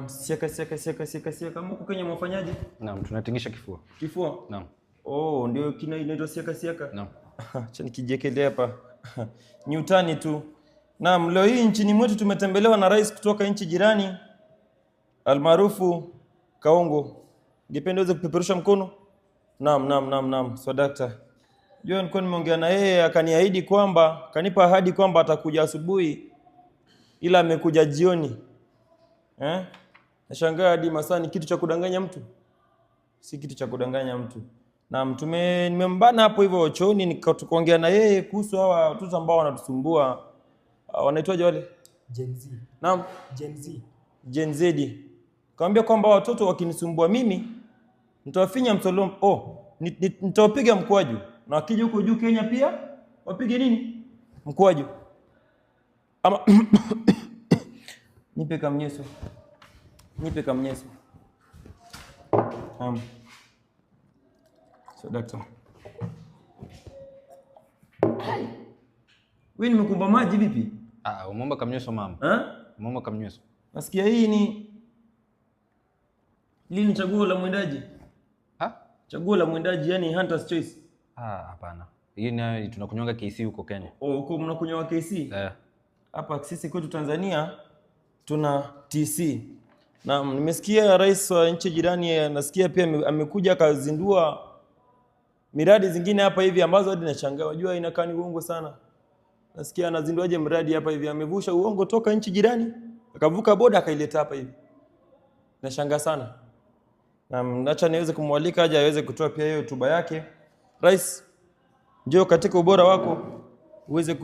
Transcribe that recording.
Siaka. Huko Kenya mwafanyaje? Naam, tunatingisha kifua. Kifua? Naam. Oh, ndio inaitwa siaka. Naam. Acha nikijekelea hapa. Ni utani tu. Naam, leo hii nchini mwetu tumetembelewa na rais kutoka nchi jirani almaarufu Kaongo. Ningependa uweze kupeperusha mkono? Naam. Swadakta. Jua nilikuwa nimeongea na yeye akaniahidi kwamba, kanipa ahadi kwamba atakuja asubuhi ila amekuja jioni. Nashangaa hadi masaa ni kitu cha kudanganya mtu. Si kitu cha kudanganya mtu. Naam, nimembana hapo hivyo chooni nikaongea na yeye kuhusu hawa watoto ambao wanatusumbua. Wanaitwaje wale? Gen Z. Naam, Gen Z. Kaambia kwamba watoto wakinisumbua mimi nitawafinya msolombo. Nitawapiga mkwaju. Na wakija huko juu Kenya pia wapige nini? Mkwaju. Ama nipe kamnyeso. So daktari. Wewe nimekumba maji vipi? Umeomba kamnyeso mama. Umeomba kamnyeso. Nasikia hii ni chaguo la mwendaji. Chaguo la mwendaji, yani hunter's choice. Hapana. Hii ni tunakunywanga KC huko Kenya. Huko mnakunywa KC? Hapa sisi kwetu Tanzania tuna TC. Na nimesikia rais wa nchi jirani nasikia pia amekuja akazindua miradi zingine hapa hivi ambazo hadi nashangaa. Unajua inakaa ni uongo sana. Nasikia anazinduaje mradi hapa hivi, amevusha uongo toka nchi jirani, akavuka boda akaileta hapa hivi. Nashangaa sana. Na acha niweze kumwalika aje aweze kutoa pia hiyo hotuba yake. Rais, njoo katika ubora wako uweze